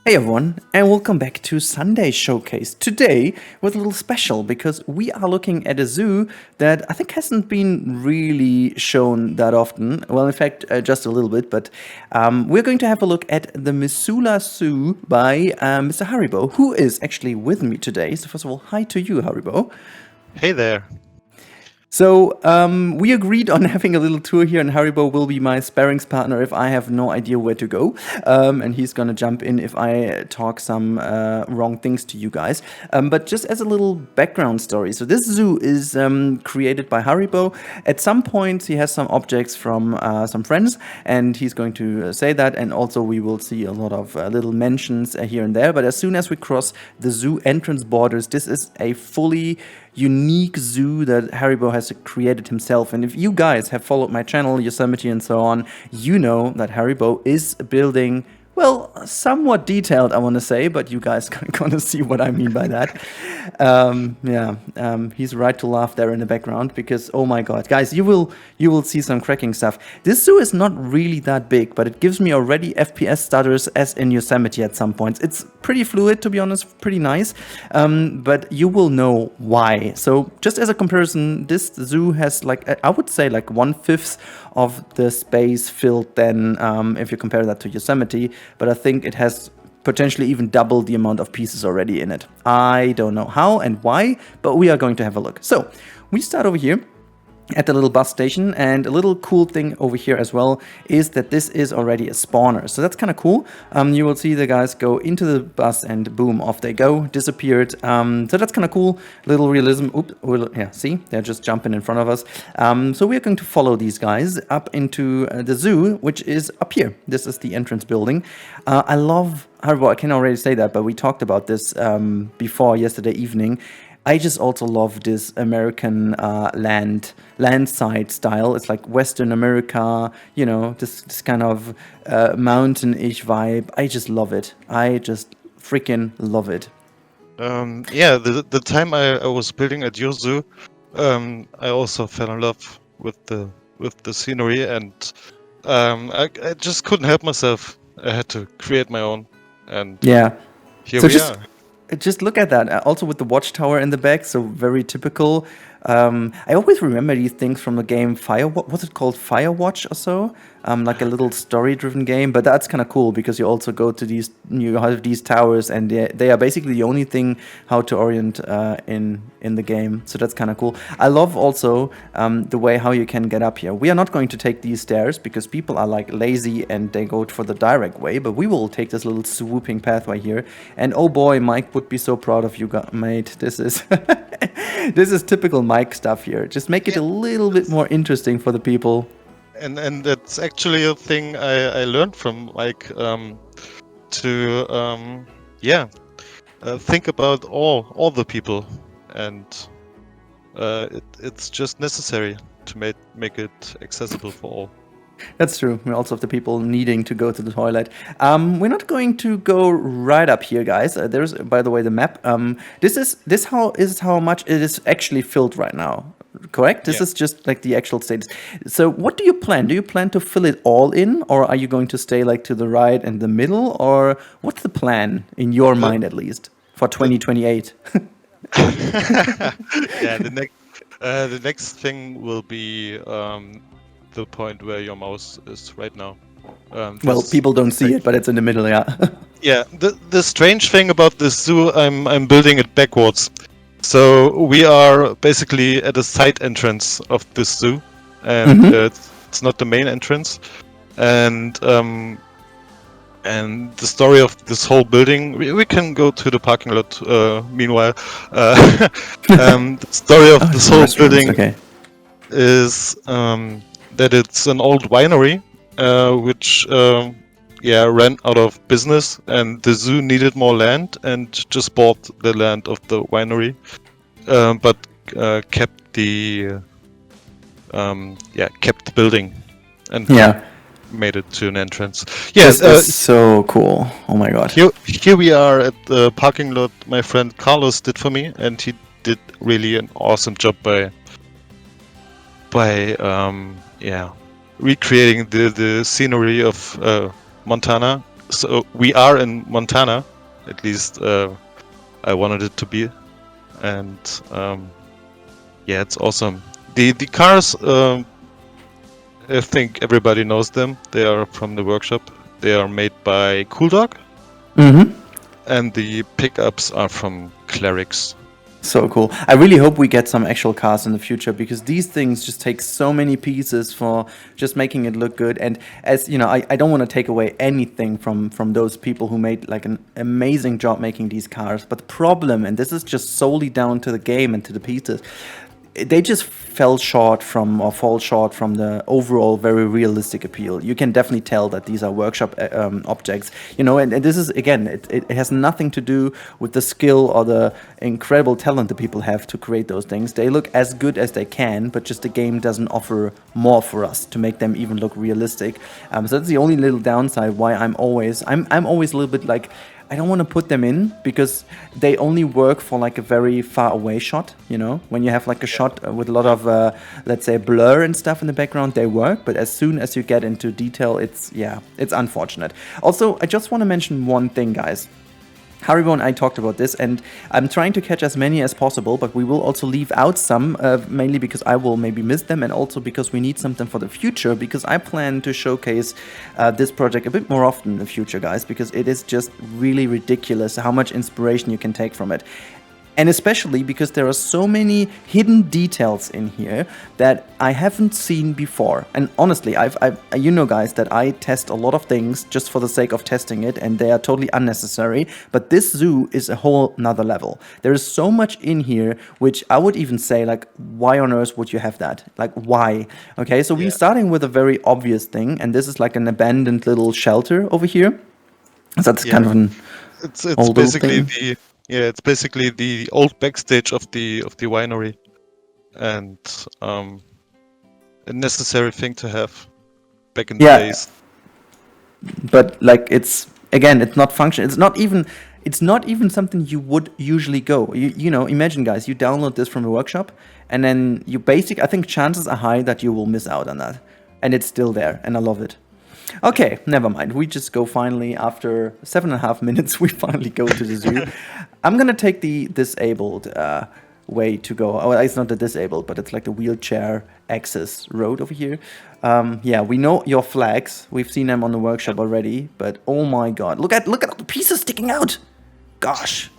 Hey everyone, and welcome back to Sunday Showcase. Today, with a little special because we are looking at a zoo that I think hasn't been really shown that often. Well, in fact, just a little bit, but we're going to have a look at the Missoula Zoo by Mr. Haribo, who is actually with me today. So, first of all, hi to you, Haribo. Hey there. So we agreed on having a little tour here, and Haribo will be my sparrings partner if I have no idea where to go, and he's gonna jump in if I talk some wrong things to you guys. But just as a little background story, so this zoo is created by Haribo. At some point, he has some objects from some friends, and he's going to say that, and also we will see a lot of little mentions here and there. But as soon as we cross the zoo entrance borders, this is a fully unique zoo that Haribo has created himself. And if you guys have followed my channel, Yosemite and so on, you know that Haribo is building, well, somewhat detailed, I want to say, but you guys are gonna see what I mean by that. He's right to laugh there in the background because, oh my god, guys, you will see some cracking stuff. This zoo is not really that big, but it gives me already FPS stutters as in Yosemite at some points. It's pretty fluid, to be honest, pretty nice, but you will know why. So just as a comparison, this zoo has I would say like 1/5 of the space filled than if you compare that to Yosemite, but I think it has potentially even double the amount of pieces already in it. I don't know how and why, but we are going to have a look. So we start over here at the little bus station, and a little cool thing over here as well is that this is already a spawner, so that's kind of cool. You will see the guys go into the bus and boom, off they go, disappeared. So that's kind of cool, little realism. Yeah, see, they're just jumping in front of us. So we're going to follow these guys up into the zoo, which is up here. This is the entrance building. I love Haribo, I can already say that, but we talked about this before yesterday evening. I just also love this American landside style. It's like Western America, you know, this kind of mountain-ish vibe. I just love it. I just freaking love it. The time I was building at your zoo, I also fell in love with the scenery, and I just couldn't help myself. I had to create my own, and Yeah. here So we are. just look at that. Also with the watchtower in the back, so very typical. I always remember these things from the game what's it called? Firewatch or so? Like a little story-driven game, but that's kind of cool because you also go to you have these towers, and they are basically the only thing how to orient in the game. So that's kind of cool. I love also the way how you can get up here. We are not going to take these stairs because people are like lazy and they go for the direct way, but we will take this little swooping pathway here. And oh boy, Mike would be so proud of you, mate. This is this is typical Mike stuff here. Just make it a little bit more interesting for the people. And that's actually a thing I learned from Mike, to think about all the people, and it's just necessary to make it accessible for all. That's true. We also have the people needing to go to the toilet. We're not going to go right up here, guys. There's, by the way, the map. This is how much it is actually filled right now. Correct? This is just like the actual status. So what do you plan? Do you plan to fill it all in, or are you going to stay like to the right and the middle, or what's the plan in your mind at least for 2028? Yeah, the next thing will be the point where your mouse is right now. Well, people don't see it, but it's in the middle, yeah. Yeah, the strange thing about this zoo, I'm building it backwards. So we are basically at a side entrance of this zoo, and it's not the main entrance. And the story of this whole building, we can go to the parking lot. Meanwhile, the story of this whole building is that it's an old winery, which ran out of business, and the zoo needed more land and just bought the land of the winery, but kept the building and made it to an entrance. Yes, that's so cool. Oh my god. Here we are at the parking lot my friend Carlos did for me, and he did really an awesome job by recreating the scenery of Montana so we are in Montana, at least I wanted it to be, and yeah, it's awesome. The cars, I think everybody knows them. They are from the workshop. They are made by Cool Dog, and the pickups are from Clerics. So cool. I really hope we get some actual cars in the future, because these things just take so many pieces for just making it look good. And as you know, I don't want to take away anything from those people who made like an amazing job making these cars. But the problem, and this is just solely down to the game and to the pieces, they just fall short from the overall very realistic appeal. You can definitely tell that these are workshop objects, you know, and this is, again, it has nothing to do with the skill or the incredible talent that people have to create those things. They look as good as they can, but just the game doesn't offer more for us to make them even look realistic. So that's the only little downside why I'm always a little bit like, I don't want to put them in, because they only work for like a very far away shot, you know? When you have like a shot with a lot of, let's say, blur and stuff in the background, they work. But as soon as you get into detail, it's unfortunate. Also, I just want to mention one thing, guys. Haribo and I talked about this, and I'm trying to catch as many as possible, but we will also leave out some, mainly because I will maybe miss them, and also because we need something for the future, because I plan to showcase this project a bit more often in the future, guys, because it is just really ridiculous how much inspiration you can take from it. And especially because there are so many hidden details in here that I haven't seen before. And honestly, you know, guys, that I test a lot of things just for the sake of testing it, and they are totally unnecessary. But this zoo is a whole nother level. There is so much in here, which I would even say, like, why on earth would you have that? Like, why? Okay, so we're starting with a very obvious thing, and this is like an abandoned little shelter over here. So that's kind of an it's basically it's basically the old backstage of the winery, and a necessary thing to have back in the days. But like, it's not functional. It's not even something you would usually go. You know, imagine, guys, you download this from a workshop, and then I think chances are high that you will miss out on that. And it's still there, and I love it. Okay, never mind. We just go finally, after 7.5 minutes, we finally go to the zoo. I'm gonna take the disabled way to go. Oh, it's not the disabled, but it's like the wheelchair access road over here. Yeah, we know your flags. We've seen them on the workshop already, but oh my god, look at all the pieces sticking out. Gosh.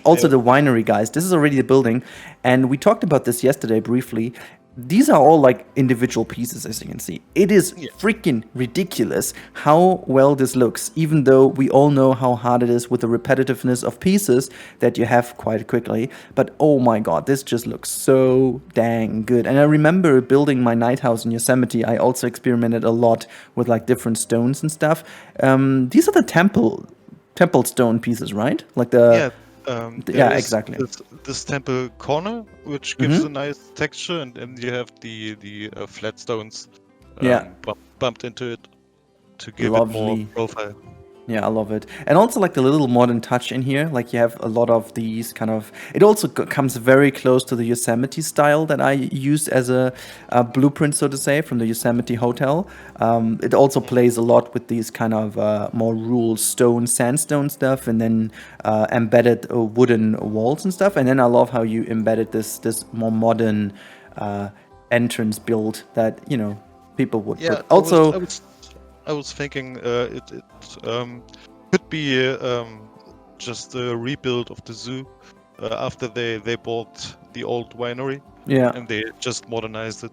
Also the winery, guys. This is already the building, and we talked about this yesterday briefly. These are all like individual pieces, as you can see. It is freaking ridiculous how well this looks, even though we all know how hard it is with the repetitiveness of pieces that you have quite quickly. But oh my god, this just looks so dang good. And I remember building my night house in Yosemite, I also experimented a lot with like different stones and stuff. These are the temple stone pieces, right? Like the... exactly. This temple corner, which gives a nice texture, and then you have the flat stones bumped into it to give it more profile. Yeah, I love it. And also like the little modern touch in here, like you have a lot of these kind of... It also comes very close to the Yosemite style that I use as a blueprint, so to say, from the Yosemite Hotel. It also plays a lot with these kind of more rural sandstone stuff, and then embedded wooden walls and stuff. And then I love how you embedded this more modern entrance build that, you know, people would put. Also... I was thinking it could be just a rebuild of the zoo after they bought the old winery. Yeah. And they just modernized it.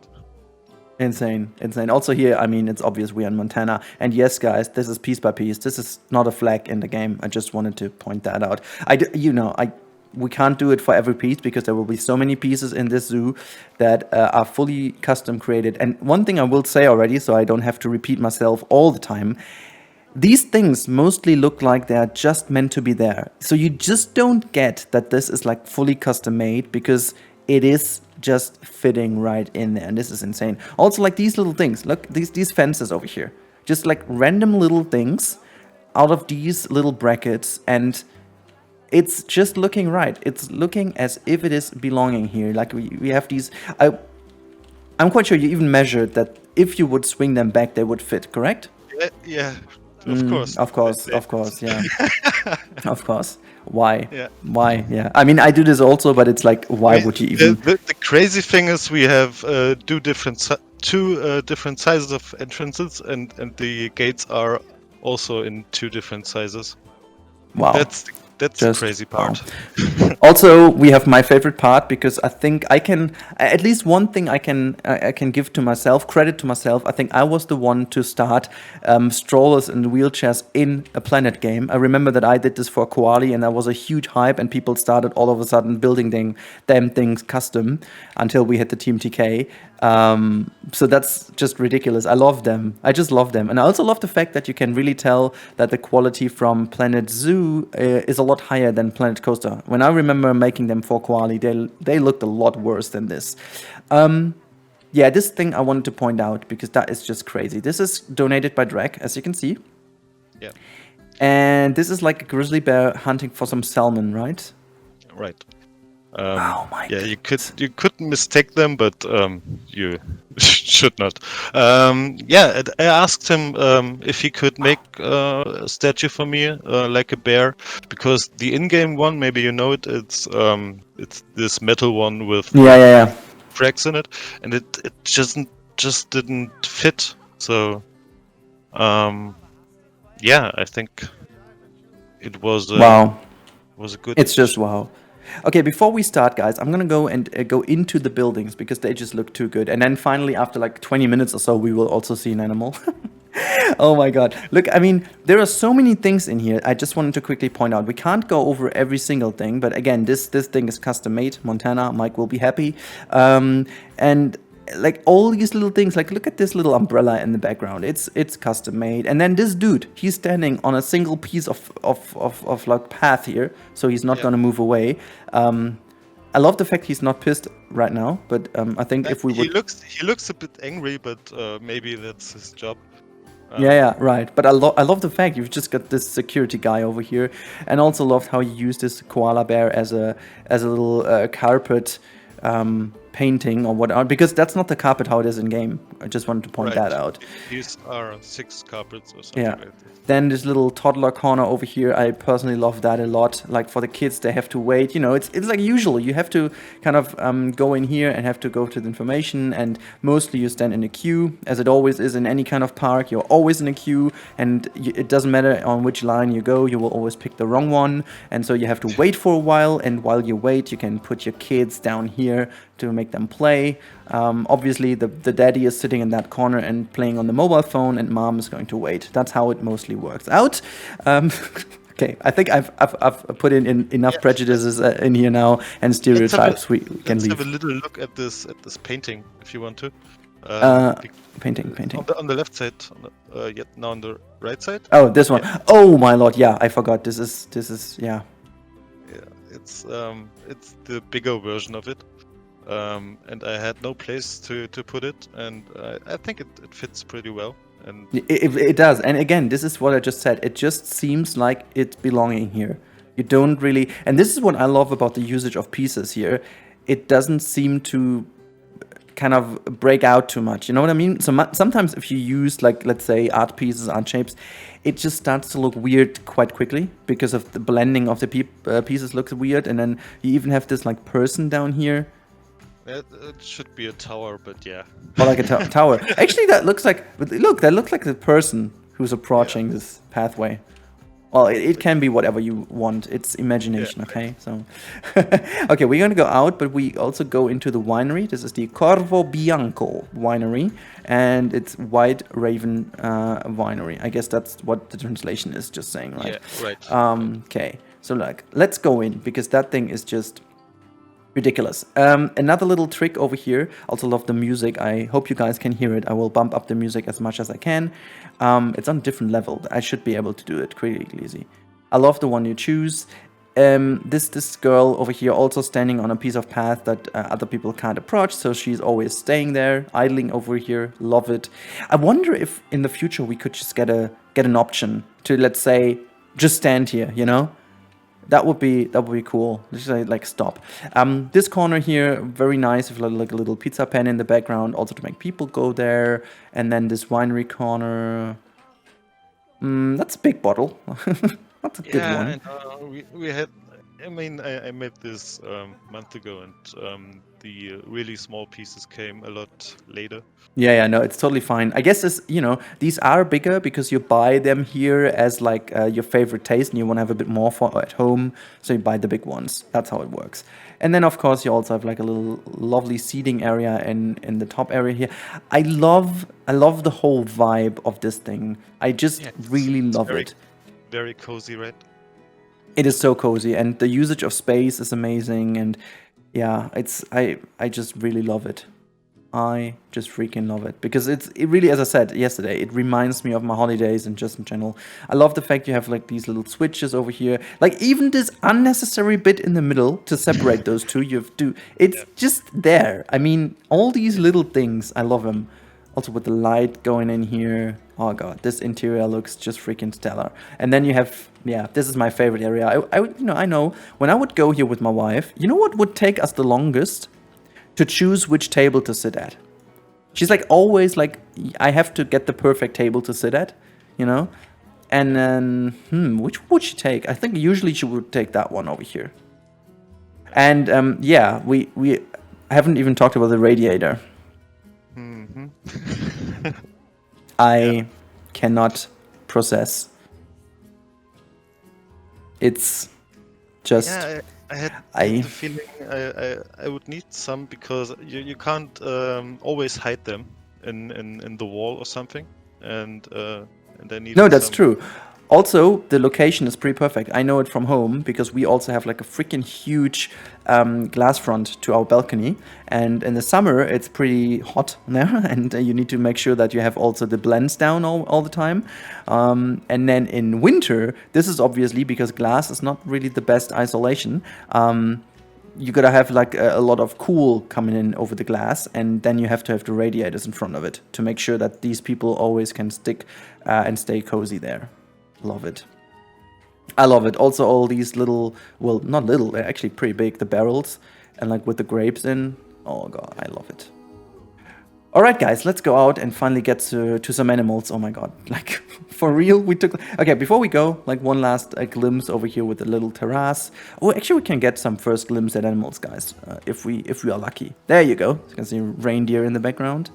Insane. Also here, I mean, it's obvious we are in Montana. And yes, guys, this is piece by piece. This is not a flag in the game. I just wanted to point that out. We can't do it for every piece, because there will be so many pieces in this zoo that are fully custom created. And one thing I will say already, so I don't have to repeat myself all the time, these things mostly look like they're just meant to be there. So you just don't get that this is like fully custom made, because it is just fitting right in there. And this is insane. Also, like these little things, look, these fences over here, just like random little things out of these little brackets, and it's just looking right. It's looking as if it is belonging here. Like we have these... I'm quite sure you even measured that if you would swing them back, they would fit, correct? Yeah. of course. Of course, yeah. Of course. Why? Yeah. Why? Yeah. I mean, I do this also, but it's like, why would you even? The crazy thing is we have two different sizes of entrances, and the gates are also in two different sizes. Wow. That's the crazy part. Wow. Also, we have my favorite part, because I think I can, at least one thing I can give to myself, credit to myself. I think I was the one to start strollers and wheelchairs in a Planet game. I remember that I did this for Koali, and that was a huge hype, and people started all of a sudden building them things custom until we hit the Team TK. So that's just ridiculous. I love them. I just love them. And I also love the fact that you can really tell that the quality from Planet Zoo is a lot higher than Planet Coaster. When I remember making them for Koali, they looked a lot worse than this. Yeah, this thing I wanted to point out, because that is just crazy. This is donated by Drag, as you can see. Yeah. And this is like a grizzly bear hunting for some salmon, right? Right. Oh my yeah, goodness. you could mistake them, but you should not. Yeah, I asked him if he could make a statue for me, like a bear, because the in-game one, maybe you know it, it's this metal one with Yeah. cracks in it, and it just didn't fit. So yeah, I think it was Wow. was a good. It's just wow. Okay, before we start, guys, I'm gonna go and go into the buildings, because they just look too good. And then finally, after like 20 minutes or so, we will also see an animal. Oh my god. Look, I mean, there are so many things in here. I just wanted to quickly point out. We can't go over every single thing, but again, this thing is custom made. Montana, Mike will be happy. And like all these little things, like look at this little umbrella in the background. It's custom made. And then this dude, he's standing on a single piece of like path here, so he's not gonna move away. I love the fact he's not pissed right now, but I think if we would, he looks a bit angry, but maybe that's his job. Yeah, right. But I love the fact you've just got this security guy over here, and also loved how you use this koala bear as a little carpet painting or whatever, because that's not the carpet how it is in game. I just wanted to point that out. These are 6 carpets or something like that. Then this little toddler corner over here, I personally love that a lot. Like for the kids, they have to wait. You know, it's like usual. You have to kind of go in here and have to go to the information, and mostly you stand in a queue, as it always is in any kind of park. You're always in a queue, and it doesn't matter on which line you go, you will always pick the wrong one, and so you have to wait for a while. And while you wait, you can put your kids down here to make them play. Obviously, the daddy is sitting in that corner and playing on the mobile phone, and mom is going to wait. That's how it mostly works out. Okay, I think I've put in enough prejudices in here now and stereotypes. We can leave. Let's have a little look at this painting, if you want to. Painting. On the left side, now on the right side. Oh, this one. Yeah. Oh my lord! Yeah, I forgot. This is yeah. Yeah, it's the bigger version of it. And I had no place to put it, and I think it fits pretty well. And it does. And again, this is what I just said. It just seems like it's belonging here. You don't really, and this is what I love about the usage of pieces here. It doesn't seem to kind of break out too much. You know what I mean? So sometimes if you use, like, let's say art pieces, art shapes, it just starts to look weird quite quickly because of the blending of the pieces looks weird. And then you even have this like person down here. It should be a tower, but yeah. Or like a tower. Actually, that looks like... Look, that looks like the person who's approaching this pathway. Well, it can be whatever you want. It's imagination, okay? So, okay, we're going to go out, but we also go into the winery. This is the Corvo Bianco winery, and it's White Raven winery. I guess that's what the translation is just saying, right? Yeah, right. Okay, so like, let's go in, because that thing is just... ridiculous. Another little trick over here. Also love the music. I hope you guys can hear it. I will bump up the music as much as I can. It's on a different level. I should be able to do it pretty easy. I love the one you choose. This girl over here also standing on a piece of path that other people can't approach, so she's always staying there, idling over here. Love it. I wonder if in the future we could just get an option to, let's say, just stand here, you know? That would be cool. Just like stop. This corner here, very nice, with like a little pizza pen in the background, also to make people go there. And then this winery corner. That's a big bottle. That's a good Yeah, one. and we had. I mean, I made this month ago, and the really small pieces came a lot later. Yeah, no, it's totally fine. I guess this, these are bigger because you buy them here as like your favorite taste, and you want to have a bit more for at home, so you buy the big ones. That's how it works. And then of course you also have like a little lovely seating area in the top area here. I love the whole vibe of this thing. I just Yeah, really it's love very, it. very cozy, right? It is so cozy, and the usage of space is amazing. And yeah, I just really love it. I just freaking love it because it really, as I said yesterday, it reminds me of my holidays and just in general. I love the fact you have like these little switches over here, like even this unnecessary bit in the middle to separate those two. You have to. It's just there. I mean, all these little things, I love them. Also with the light going in here. Oh god, this interior looks just freaking stellar. And then you have, yeah, this is my favorite area. I know when I would go here with my wife, you know what would take us the longest? To choose which table to sit at. She's like always like, I have to get the perfect table to sit at, And then, which would she take? I think usually she would take that one over here. And yeah, we haven't even talked about the radiator. Mm-hmm. I cannot process. It's just. Yeah, I had the feeling I would need some because you can't always hide them in the wall or something, and I need. No, that's true. Also, the location is pretty perfect. I know it from home because we also have like a freaking huge glass front to our balcony. And in the summer, it's pretty hot there. And you need to make sure that you have also the blends down all the time. And then in winter, this is obviously because glass is not really the best isolation. You gotta have like a lot of cool coming in over the glass, and then you have to have the radiators in front of it to make sure that these people always can stick and stay cozy there. Love it. I love it. Also, all these little, well, not little, they're actually pretty big, the barrels, and like with the grapes in. Oh god, I love it. All right, guys, let's go out and finally get to some animals. Oh my god, like for real, we took. Okay, before we go, like one last glimpse over here with the little terrace. Oh, actually, we can get some first glimpse at animals, guys, if we are lucky. There you go. You can see reindeer in the background,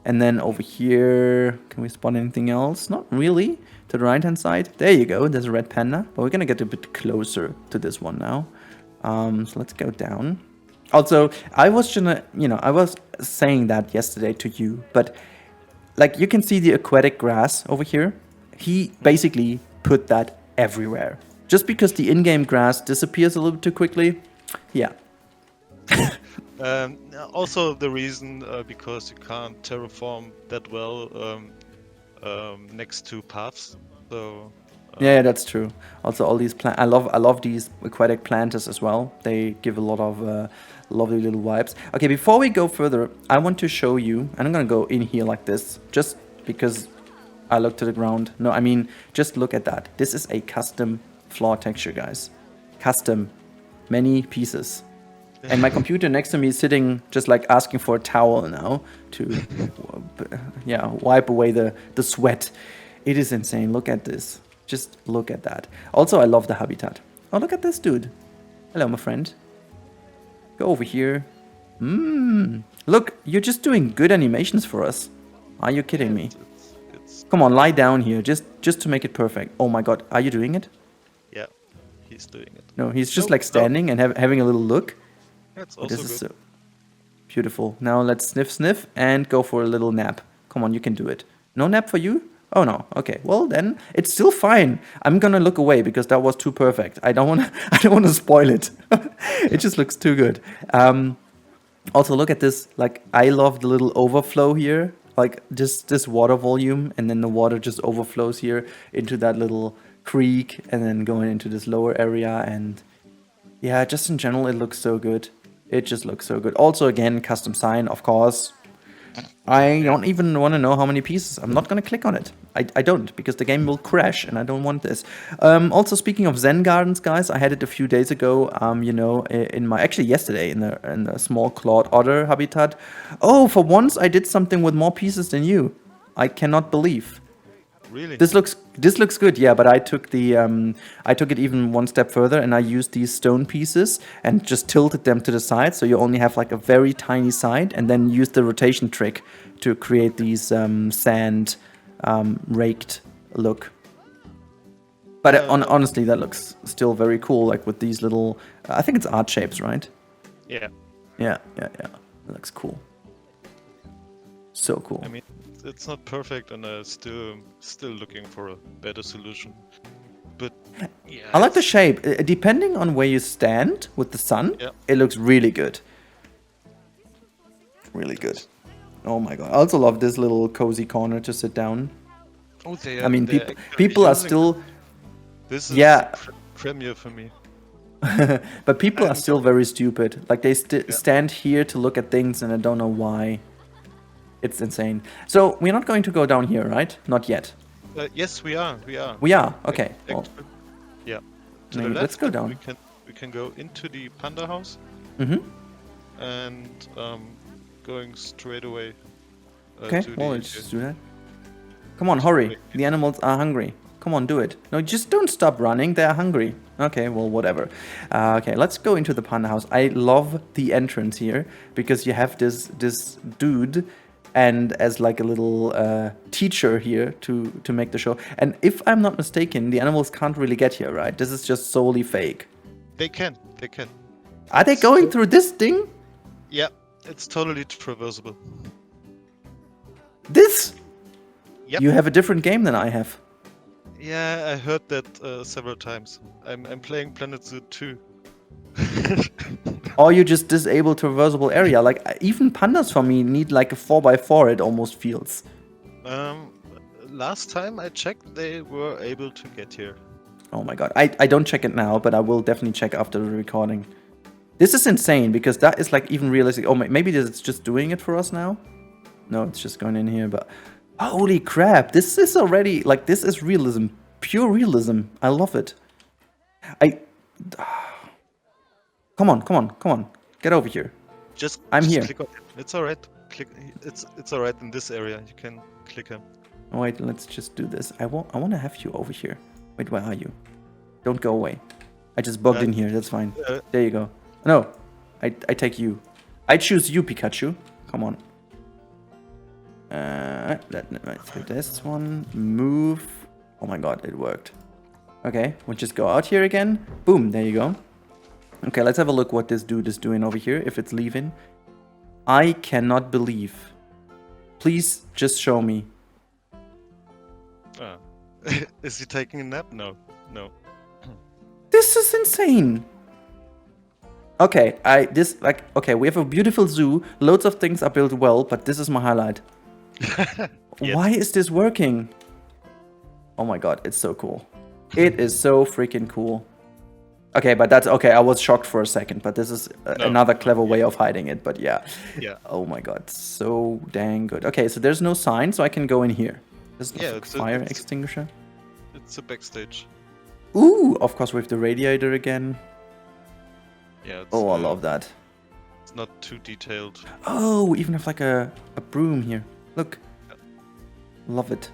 and then over here, can we spot anything else? Not really. To the right hand side, there you go. There's a red panda, but we're gonna get a bit closer to this one now. So let's go down. Also, I was gonna, I was saying that yesterday to you, but like you can see the aquatic grass over here. He basically put that everywhere. Just because the in-game grass disappears a little too quickly. Yeah. Also, the reason because you can't terraform that well next to paths. So. Yeah, that's true. Also, all these I love these aquatic planters as well. They give a lot of lovely little vibes. Okay, before we go further, I want to show you, and I'm gonna go in here like this, just because I look to the ground. No, I mean, just look at that. This is a custom floor texture, guys. Custom, many pieces. And my computer next to me is sitting just like asking for a towel now to, yeah, wipe away the sweat. It is insane. Look at this. Just look at that. Also, I love the habitat. Oh, look at this dude. Hello, my friend. Go over here. Look, you're just doing good animations for us. Are you kidding me? Come on, lie down here, just to make it perfect. Oh my god, are you doing it? Yeah, he's doing it. No, he's just like standing and having a little look. That's also this good. Is so beautiful. Now let's sniff and go for a little nap. Come on, you can do it. No nap for you? Oh no. Okay. Well then, it's still fine. I'm gonna look away because that was too perfect. I don't wanna spoil it. It just looks too good. Also, look at this. Like, I love the little overflow here. Like, just this water volume, and then the water just overflows here into that little creek, and then going into this lower area. And yeah, just in general, it looks so good. It just looks so good. Also, again, custom sign, of course. I don't even want to know how many pieces. I'm not going to click on it. I don't, because the game will crash, and I don't want this. Also, speaking of Zen Gardens, guys, I had it a few days ago, in my, actually yesterday, in the small clawed otter habitat. Oh, for once, I did something with more pieces than you. I cannot believe. really? This looks good, yeah. But I took it even one step further, and I used these stone pieces and just tilted them to the side, so you only have like a very tiny side, and then use the rotation trick to create these sand raked look. But honestly, that looks still very cool, like with these little. I think it's art shapes, right? Yeah. Yeah. That looks cool. So cool. I mean, it's not perfect, and still looking for a better solution. But yeah, I like the shape. Depending on where you stand with the sun, it looks really good. Really good. Oh my god! I also love this little cozy corner to sit down. Oh, I mean, people are still. This is a premiere for me. But people are still very stupid. Like they stand here to look at things, and I don't know why. It's insane. So we're not going to go down here, right? Not yet. Yes, we are. We are. Okay. Well, yeah. To the left, let's go down. We can go into the Panda House. And going straight away. Okay. Well, let's just do that. Come on, hurry! The animals are hungry. Come on, do it. No, just don't stop running. They are hungry. Okay, well, whatever. Okay, let's go into the Panda House. I love the entrance here because you have this dude and as like a little teacher here to make the show. And if I'm not mistaken, the animals can't really get here, right? This is just solely fake. They can. Are they going through this thing? Yeah, it's totally traversable. This? Yep. You have a different game than I have. Yeah, I heard that several times. I'm playing Planet Zoo 2. Or you just disable traversable area. Like even pandas for me need like a 4x4. It almost feels. Last time I checked, they were able to get here. Oh my god! I don't check it now, but I will definitely check after the recording. This is insane because that is like even realistic. Oh, maybe it's just doing it for us now. No, it's just going in here. But holy crap! This is already like this is realism, pure realism. I love it. Come on. Get over here. I'm here. Click on him. It's alright. It's alright in this area. You can click him. Oh, wait, let's just do this. I want to have you over here. Wait, where are you? Don't go away. I just bugged in here. That's fine. There you go. No, I take you. I choose you, Pikachu. Come on. Let's do this one. Move. Oh my god, it worked. Okay, we'll just go out here again. Boom, there you go. Okay, let's have a look what this dude is doing over here, if it's leaving. I cannot believe. Please, just show me. Is he taking a nap? No. This is insane. Okay, okay, we have a beautiful zoo. Loads of things are built well, but this is my highlight. Yes. Why is this working? Oh my god, it's so cool. It is so freaking cool. Okay, but that's okay. I was shocked for a second, but this is another clever way of hiding it. But yeah. Oh my god, so dang good. Okay, so there's no sign, so I can go in here. There's no fire extinguisher. It's a backstage. Ooh, of course with the radiator again. Yeah. Oh, I love that. It's not too detailed. Oh, we even have like a broom here. Look. Love it.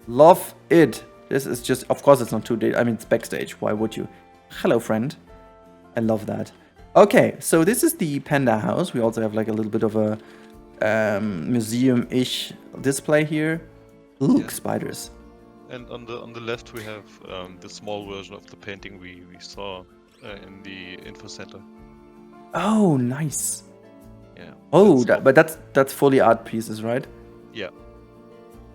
Love it. This is just, of course it's not too detailed. I mean, it's backstage. Why would you? Hello, friend. I love that. Okay, so this is the Panda House. We also have like a little bit of a museum-ish display here. Look, spiders. And on the left we have the small version of the painting we saw in the info center. Oh, nice. Yeah. Oh, but that's fully art pieces, right? Yeah.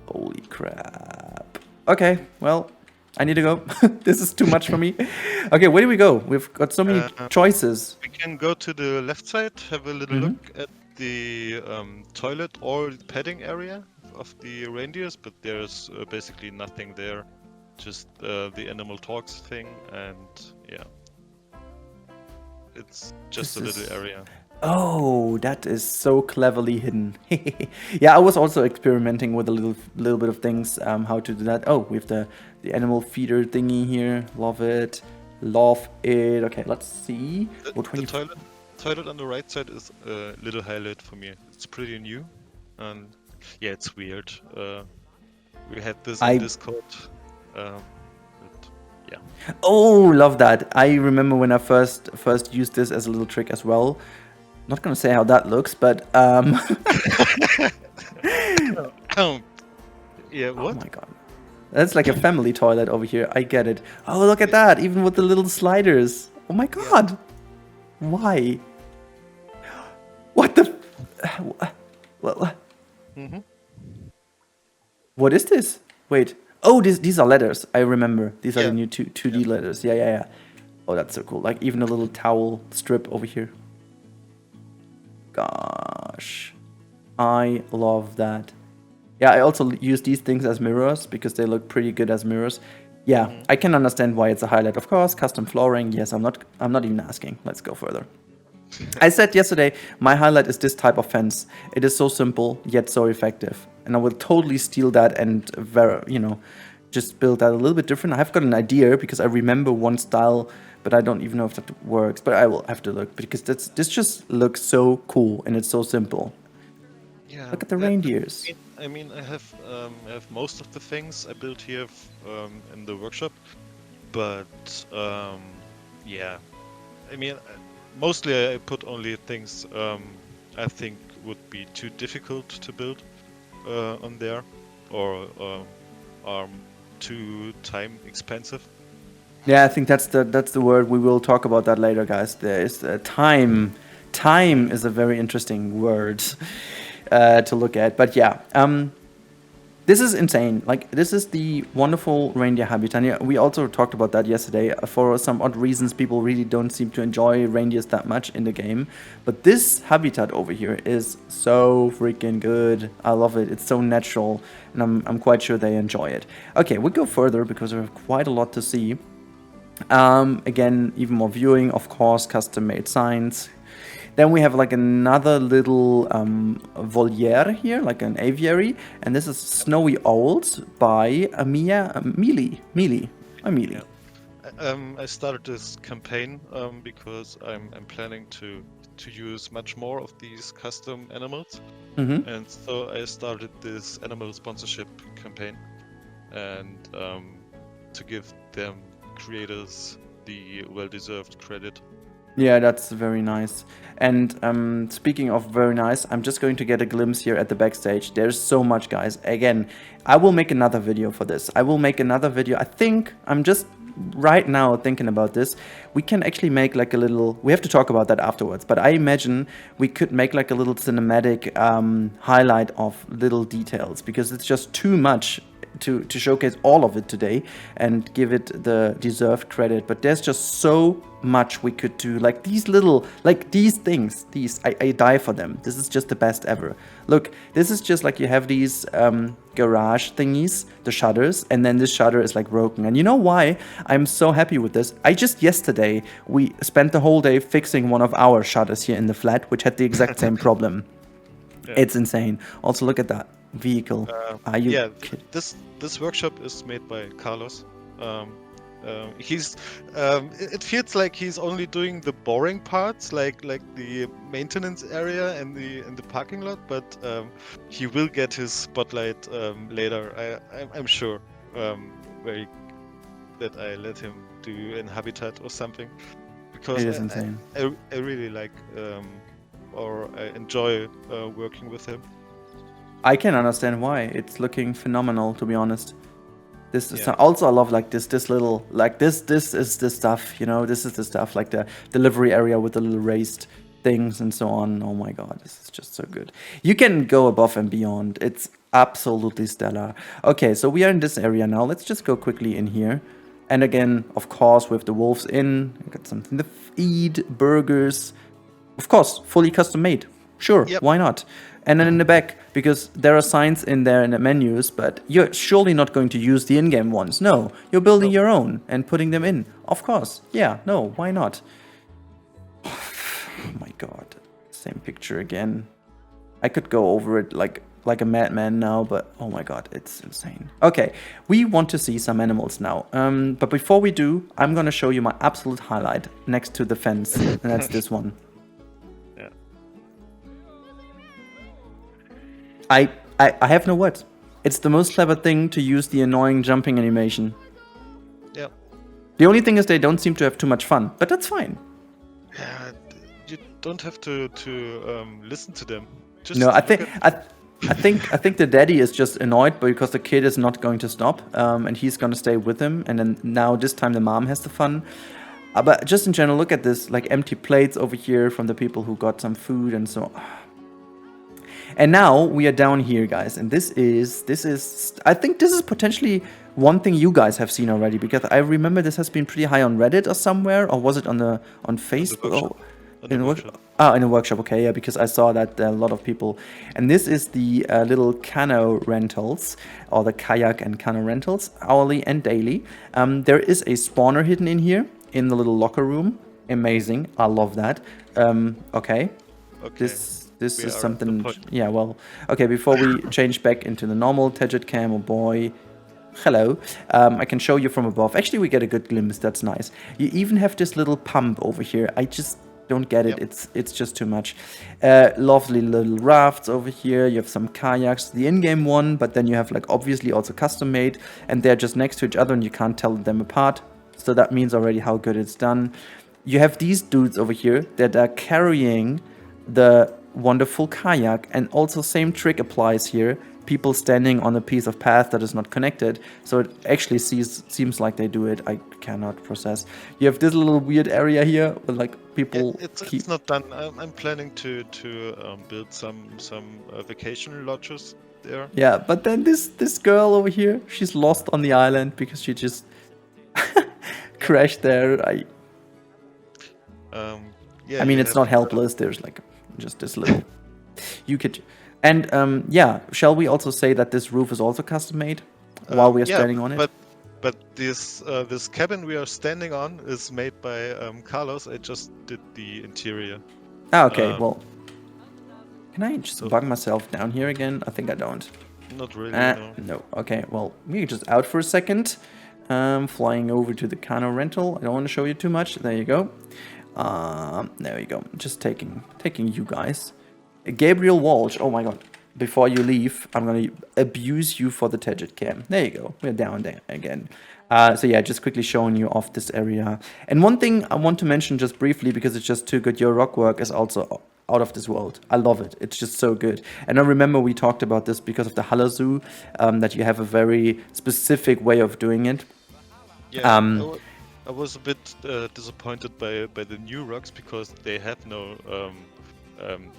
Holy crap. Okay, well, I need to go. This is too much for me. Okay, where do we go? We've got so many choices. We can go to the left side, have a little look at the toilet or petting area of the reindeers, but there's basically nothing there. Just the animal talks thing, and yeah. It's just a little area. Oh, that is so cleverly hidden. Yeah, I was also experimenting with a little bit of things, how to do that. Oh, we have the animal feeder thingy here. Love it. Love it. Okay, let's see. The toilet on the right side is a little highlight for me. It's pretty new. And yeah, it's weird. we had this in Discord. Yeah. Oh, love that. I remember when I first used this as a little trick as well. Not gonna say how that looks, but yeah, what? Oh my god. That's like a family toilet over here. I get it. Oh, look at that. Even with the little sliders. Oh my god. Yeah. Why? What the... Well... What is this? Wait. Oh, these are letters. I remember. These are the new 2D letters. Yeah. Oh, that's so cool. Like even a little towel strip over here. Gosh. I love that. Yeah, I also use these things as mirrors because they look pretty good as mirrors. Yeah, I can understand why it's a highlight. Of course, custom flooring. Yes, I'm not even asking. Let's go further. I said yesterday, my highlight is this type of fence. It is so simple, yet so effective. And I will totally steal that and, just build that a little bit different. I have got an idea because I remember one style, but I don't even know if that works. But I will have to look because this just looks so cool and it's so simple. Yeah, look at the reindeers. I mean, I have most of the things I built here in the workshop, but yeah, I mean, mostly I put only things I think would be too difficult to build on there, or are too time expensive. Yeah, I think that's the word. We will talk about that later, guys. There is time. Time is a very interesting word to look at. But yeah, this is insane. Like, this is the wonderful reindeer habitat. Yeah, we also talked about that yesterday. For some odd reasons, people really don't seem to enjoy reindeers that much in the game. But this habitat over here is so freaking good. I love it. It's so natural, and I'm quite sure they enjoy it. Okay, we'll go further because we have quite a lot to see. Again, even more viewing, of course, custom-made signs. Then we have like another little voliere here, like an aviary, and this is Snowy Owls by Mealy. Yeah. I started this campaign because I'm planning to use much more of these custom animals, and so I started this animal sponsorship campaign, and to give them creators the well-deserved credit. Yeah, that's very nice. And speaking of very nice, I'm just going to get a glimpse here at the backstage. There's so much, guys. Again, I will make another video for this. I will make another video. I think I'm just right now thinking about this. We can actually make like a little... We have to talk about that afterwards. But I imagine we could make like a little cinematic highlight of little details. Because it's just too much to showcase all of it today and give it the deserved credit. But there's just so much we could do. Like these little, like these things, I die for them. This is just the best ever. Look, this is just like you have these garage thingies, the shutters, and then this shutter is like broken. And you know why I'm so happy with this? yesterday we spent the whole day fixing one of our shutters here in the flat, which had the exact same problem. Yeah. It's insane. Also, look at that vehicle. Are you kidding? This workshop is made by Carlos. He's it feels like he's only doing the boring parts, like the maintenance area and the parking lot, but he will get his spotlight later. I'm sure that I let him do an habitat or something, because it is insane. I really like or I enjoy working with him. I can understand why. It's looking phenomenal, to be honest. This is also, I love like this little, like this is the stuff, you know, this is the stuff, like the delivery area with the little raised things and so on. Oh my god, this is just so good. You can go above and beyond. It's absolutely stellar. Okay, so we are in this area now. Let's just go quickly in here. And again, of course, with the wolves in, I got something to eat, burgers. Of course, fully custom made. Sure, why not? And then in the back, because there are signs in there in the menus, but you're surely not going to use the in-game ones. No, you're building your own and putting them in. Of course. Yeah, no, why not? Oh my god. Same picture again. I could go over it like a madman now, but oh my god, it's insane. Okay, we want to see some animals now. But before we do, I'm going to show you my absolute highlight next to the fence, and that's this one. I have no words. It's the most clever thing to use the annoying jumping animation. Yeah. The only thing is they don't seem to have too much fun, but that's fine. Yeah, you don't have to listen to them. Just No, I think the daddy is just annoyed because the kid is not going to stop, and he's going to stay with him. And then now this time the mom has the fun. But just in general, look at this, like empty plates over here from the people who got some food and so. And now we are down here, guys, and this is. I think this is potentially one thing you guys have seen already, because I remember this has been pretty high on Reddit or somewhere, or was it on Facebook? In a workshop. Ah, in a workshop. Okay, yeah, because I saw that a lot of people. And this is the little cano rentals, or the kayak and cano rentals, hourly and daily. There is a spawner hidden in here in the little locker room. Amazing. I love that. Okay. This is something. Yeah. Well. Okay. Before we change back into the normal Tejet cam, oh boy. Hello. I can show you from above. Actually, we get a good glimpse. That's nice. You even have this little pump over here. I just don't get it. Yep. It's just too much. Lovely little rafts over here. You have some kayaks, the in-game one, but then you have like obviously also custom made, and they're just next to each other and you can't tell them apart. So that means already how good it's done. You have these dudes over here that are carrying the wonderful kayak, and also same trick applies here. People standing on a piece of path that is not connected, so it actually seems like they do it. I cannot process. You have this little weird area here with like people. Yeah, it's not done. I'm planning to build some vacation lodges there. Yeah, but then this girl over here, she's lost on the island because she just crashed there. Yeah. I mean, it's not helpless. There's like just this little. You could. And yeah, shall we also say that this roof is also custom made while we are standing on it? But this cabin we are standing on is made by Carlos. I just did the interior. Ah, okay. Well, can I just bug myself down here again? I think I don't. Not really. No. Okay. Well, we're just out for a second. Flying over to the cano rental. I don't want to show you too much. There you go. There you go. Just taking you guys. Gabriel Walsh, oh my god. Before you leave, I'm going to abuse you for the Tejet cam. There you go. We're down there again. So yeah, just quickly showing you off this area. And one thing I want to mention just briefly, because it's just too good, your rock work is also out of this world. I love it. It's just so good. And I remember we talked about this because of the Halle Zoo, that you have a very specific way of doing it. Yeah, I was a bit disappointed by the new rocks because they have no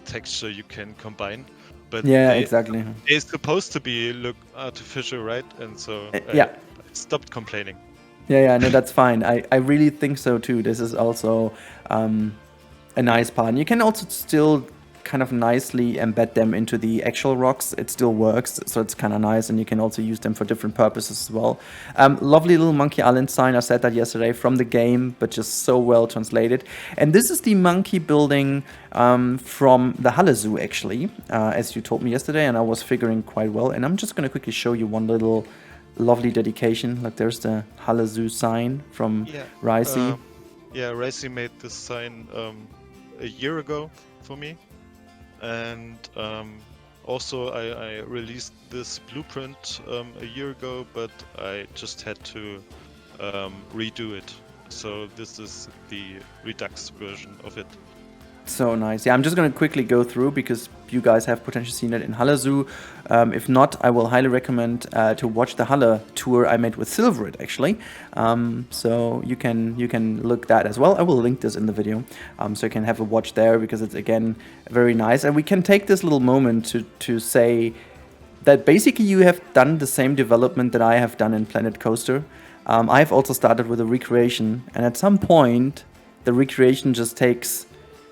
texture you can combine. But yeah, exactly. They're supposed to look artificial, right? And so yeah, I stopped complaining. Yeah, no, that's fine. I really think so too. This is also a nice part. And you can also still kind of nicely embed them into the actual rocks. It still works, so it's kind of nice, and you can also use them for different purposes as well. Lovely little Monkey Island sign. I said that yesterday from the game, but just so well translated. And this is the monkey building from the Halle Zoo, actually, as you told me yesterday, and I was figuring quite well. And I'm just going to quickly show you one little lovely dedication. Look, there's the Halle Zoo sign from Ricey. Ricey made this sign a year ago for me. And also I released this blueprint a year ago, but I just had to redo it. So this is the Redux version of it. So nice. Yeah, I'm just going to quickly go through because you guys have potentially seen it in Halle Zoo. If not, I will highly recommend to watch the Halle tour I made with Silverit, actually. So you can look that as well. I will link this in the video, so you can have a watch there because it's, again, very nice. And we can take this little moment to say that basically you have done the same development that I have done in Planet Coaster. I've also started with a recreation, and at some point, the recreation just takes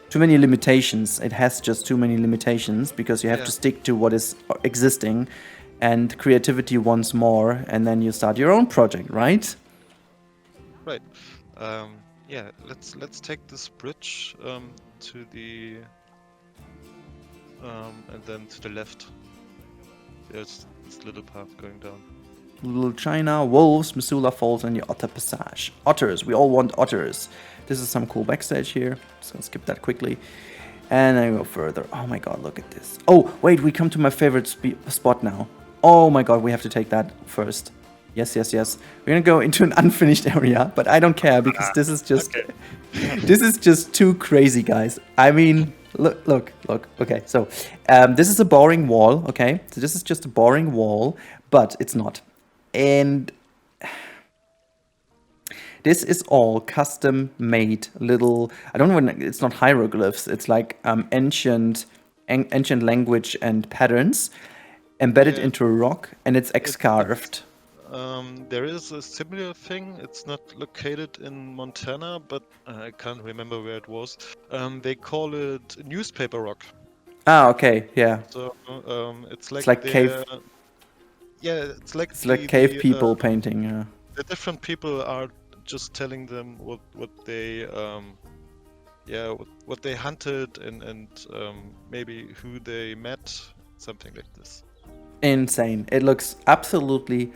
too many limitations. It has just too many limitations because you have to stick to what is existing and creativity once more, and then you start your own project, right? Right. Yeah, let's take this bridge to the and then to the left. There's this little path going down. Little China, wolves, Missoula Falls, and the Otter Passage. Otters, we all want otters. This is some cool backstage here. Just gonna skip that quickly. And I go further. Oh my god, look at this. Oh, wait, we come to my favorite spot now. Oh my god, we have to take that first. Yes, yes, yes. We're gonna go into an unfinished area, but I don't care because this is just this is just too crazy, guys. I mean, look. Okay, so this is a boring wall. Okay, so this is just a boring wall, but it's not. And this is all custom made little. I don't know. It's not hieroglyphs. It's like ancient language and patterns embedded into a rock, and it's X-carved. There is a similar thing. It's not located in Montana, but I can't remember where it was. They call it newspaper rock. Ah, okay, yeah. So it's like cave. Yeah, it's like cave people painting. Yeah. The different people are just telling them what they what they hunted and maybe who they met, something like this. Insane. It looks absolutely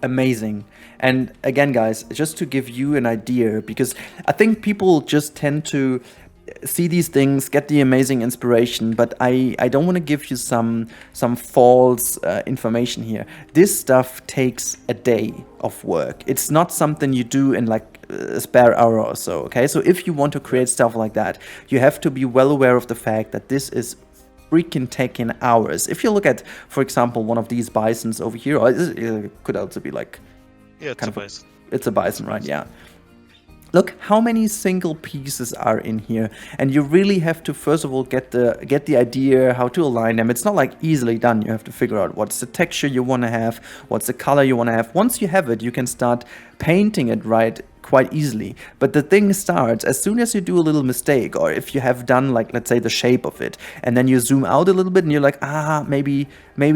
amazing. And again, guys, just to give you an idea, because I think people just tend to see these things, get the amazing inspiration, but I don't want to give you some false information here. This stuff takes a day of work. It's not something you do in like a spare hour or so, okay? So if you want to create stuff like that, you have to be well aware of the fact that this is freaking taking hours. If you look at, for example, one of these bisons over here, or it could also be like... Yeah, it's a bison. It's a bison, right? Yeah. Look how many single pieces are in here, and you really have to first of all get the idea how to align them. It's not like easily done. You have to figure out what's the texture you want to have, what's the color you want to have. Once you have it, you can start painting it right quite easily. But the thing starts as soon as you do a little mistake, or if you have done like, let's say, the shape of it, and then you zoom out a little bit and you're like, maybe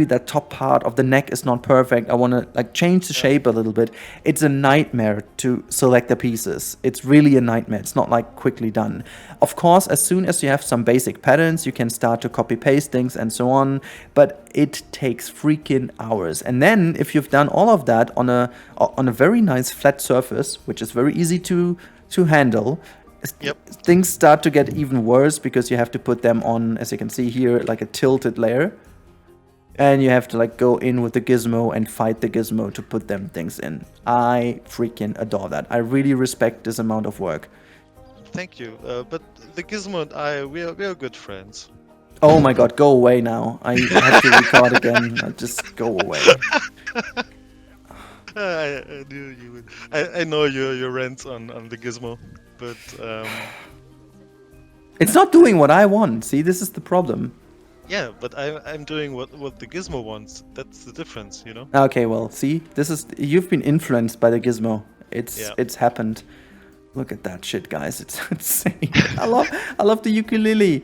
that top part of the neck is not perfect. I want to like change the shape a little bit. It's a nightmare to select the pieces. It's really a nightmare. It's not like quickly done. Of course, as soon as you have some basic patterns, you can start to copy paste things and so on, but it takes freaking hours. And then if you've done all of that on a very nice flat surface, which is very easy to handle, things start to get even worse because you have to put them on, as you can see here, like a tilted layer. And you have to like go in with the gizmo and fight the gizmo to put them things in. I freaking adore that. I really respect this amount of work. Thank you. But the gizmo and I, we are good friends. Oh my god, go away now. I have to record again. Just go away. I knew you would. I know your rants on the gizmo, but it's not doing what I want. See, this is the problem. Yeah, but I'm doing what the gizmo wants. That's the difference, you know. Okay, well, see, you've been influenced by the gizmo. It's happened. Look at that shit, guys. It's insane. I love the ukulele.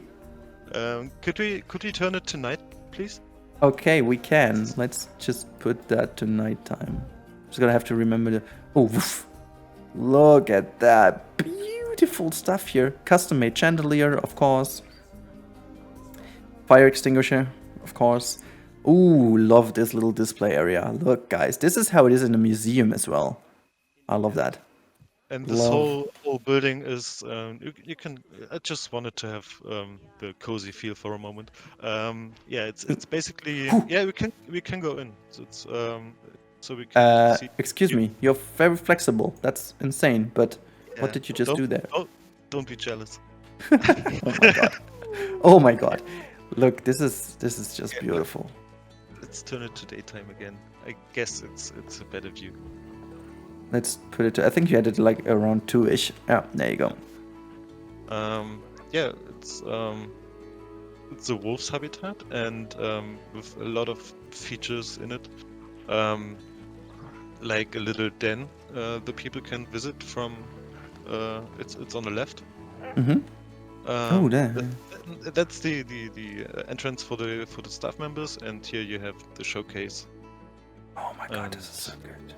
Could we turn it to night, please? Okay, we can. Let's just put that to nighttime. Just gonna have to remember the... Oh, woof. Look at that. Beautiful stuff here. Custom-made chandelier, of course. Fire extinguisher, of course. Ooh, love this little display area. Look, guys, this is how it is in a museum as well. I love that. And this whole building is, you can, I just wanted to have the cozy feel for a moment. Yeah, it's basically, yeah, we can go in. So it's, so we can see. Excuse me, you're very flexible. That's insane, but what did you just do there? Don't be jealous. Oh my god. Oh my god. Look, this is just beautiful. Let's turn it to daytime again. I guess it's a better view. Let's put it to, I think you had it like around 2-ish. Yeah, there you go. Yeah, it's a wolf's habitat and with a lot of features in it. Like a little den the people can visit from, it's on the left. Mm-hmm. Oh, there. That's the entrance for the staff members, and here you have the showcase. Oh my god, this is so good.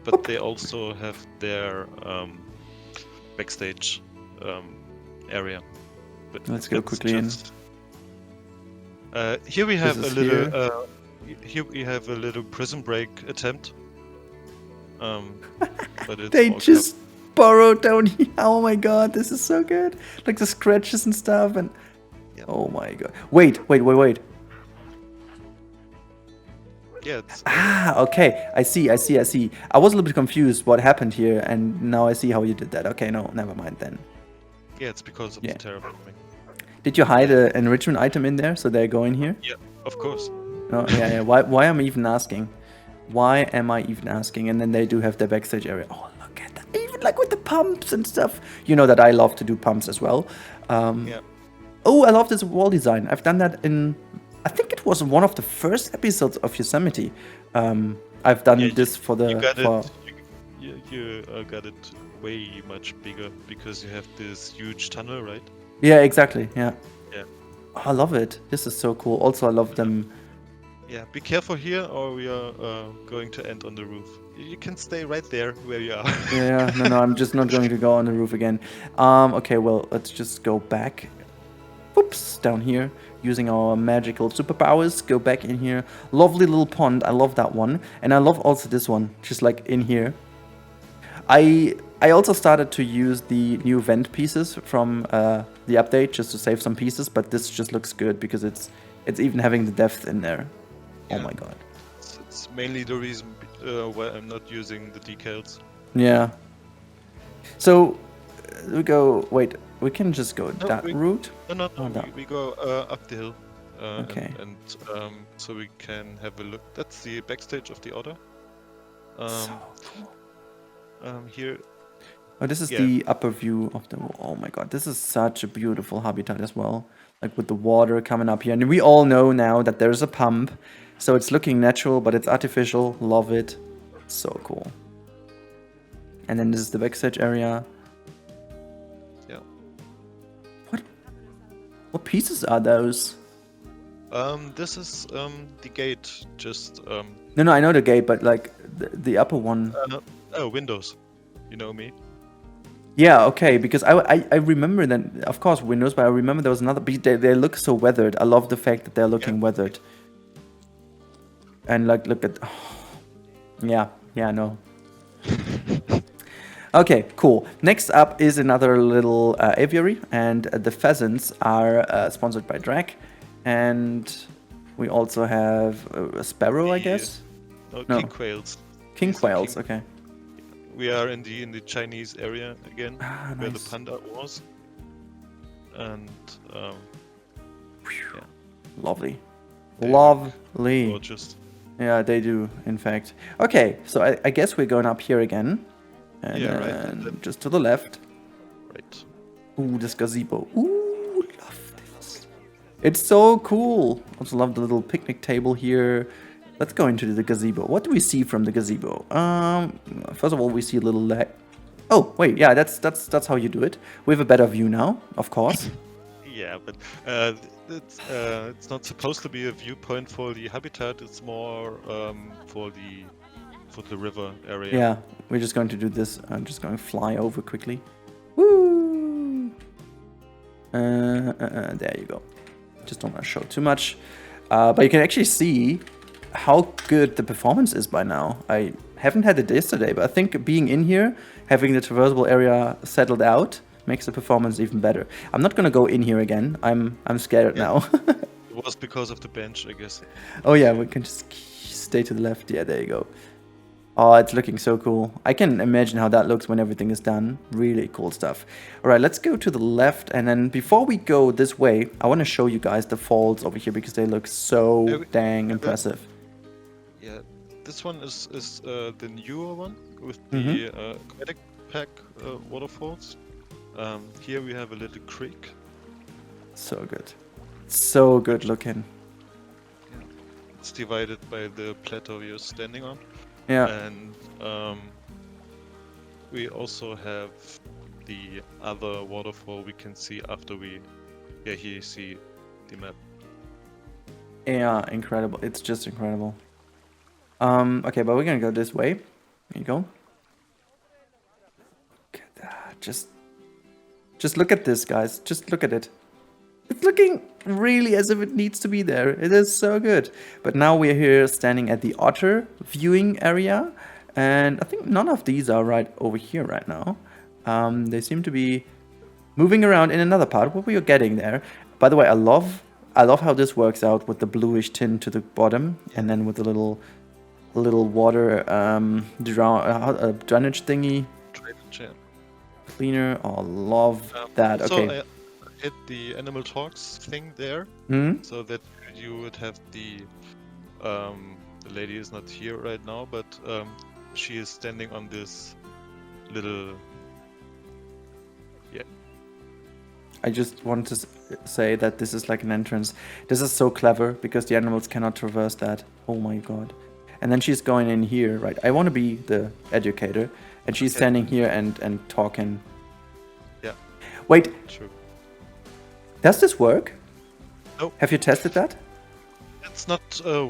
But they also have their backstage area. But let's go quickly in. Here we have a little. Here we have a little prison break attempt. But it's they just borrowed down here. Oh my god, this is so good. Like the scratches and stuff, and oh my god. Wait. Yeah, it's Okay. I see. I was a little bit confused what happened here, and now I see how you did that. Okay, no, never mind then. yeah, it's because of Yeah. the terraforming. Did you hide an enrichment item in there so they go in here? Yeah, of course. Oh, yeah. Why am I even asking? Why am I even asking? And then they do have their backstage area. Oh, look at that. Even like with the pumps and stuff. You know that I love to do pumps as well. Yeah. Oh, I love this wall design. I've done that in, I think it was one of the first episodes of Yosemite. I've done this for the... You got it way much bigger because you have this huge tunnel, right? Yeah, exactly. Yeah. Yeah. Oh, I love it. This is so cool. Also, I love them. Yeah, be careful here or we are going to end on the roof. You can stay right there where you are. Yeah, no, I'm just not going to go on the roof again. Okay, well, let's just go back. Whoops, down here. Using our magical superpowers. Go back in here. Lovely little pond. I love that one. And I love also this one. Just like in here. I also started to use the new vent pieces from the update just to save some pieces, but this just looks good because it's even having the depth in there. Yeah. Oh my god. It's mainly the reason why I'm not using the decals. Yeah. So we go. Wait, we can just go that route. No. We go up the hill. Okay. And so we can have a look. That's the backstage of the Otter. So cool. Here. Oh, this is the upper view of the... Oh my god, this is such a beautiful habitat as well. Like with the water coming up here. And we all know now that there's a pump. So it's looking natural, but it's artificial. Love it. So cool. And then this is the backstage area. Yeah. What pieces are those? This is the gate. Just No, I know the gate, but like the upper one. Windows. You know me. Yeah, okay, because I remember that, of course, windows, but I remember there was another, they look so weathered. I love the fact that they're looking weathered. And like, look at, no. Okay, cool. Next up is another little aviary, and the pheasants are sponsored by Drag. And we also have a sparrow, I guess? No, king quails. King quails, okay. We are in the Chinese area again, where nice. the panda was. And yeah. Lovely. Lovely. Gorgeous. Yeah, they do, in fact. Okay, so I guess we're going up here again. And right. Just to the left. Right. Ooh, this gazebo. Ooh, love this. It's so cool. Also love the little picnic table here. Let's go into the gazebo. What do we see from the gazebo? First of all, we see a little leg. Oh, wait, yeah, that's how you do it. We have a better view now, of course. Yeah, but it's not supposed to be a viewpoint for the habitat. It's more for the river area. Yeah, we're just going to do this. I'm just going to fly over quickly. Woo! There you go. Just don't want to show too much. But you can actually see how good the performance is by now. I haven't had it yesterday, but I think being in here, having the traversable area settled out, makes the performance even better. I'm not gonna go in here again. I'm scared now. It was because of the bench, I guess. Oh yeah, we can just stay to the left. Yeah, there you go. Oh, it's looking so cool. I can imagine how that looks when everything is done. Really cool stuff. All right, let's go to the left. And then before we go this way, I want to show you guys the falls over here because they look so dang impressive. Yeah, this one is the newer one with the aquatic pack waterfalls. Here we have a little creek. So good. So good looking. Yeah. It's divided by the plateau you're standing on. Yeah. And we also have the other waterfall we can see after we... Yeah, here you see the map. Yeah, incredible. It's just incredible. Okay, but we're gonna go this way. There you go. Look at that. Just look at this, guys. Just look at it. It's looking really as if it needs to be there. It is so good. But now we're here standing at the Otter viewing area. And I think none of these are right over here right now. They seem to be moving around in another part. What were you getting there? By the way, I love I love how this works out with the bluish tint to the bottom, and then with the little water drainage thingy. Drainage, yeah. Cleaner. Oh, love that. So Okay. I hit the animal talks thing there, so that you would have the lady is not here right now, but she is standing on this little. Yeah. I just want to say that this is like an entrance. This is so clever because the animals cannot traverse that. Oh my god. And then she's going in here, right? I want to be the educator, and she's standing here and talking. Yeah. Wait. True. Does this work? No. Have you tested that? It's not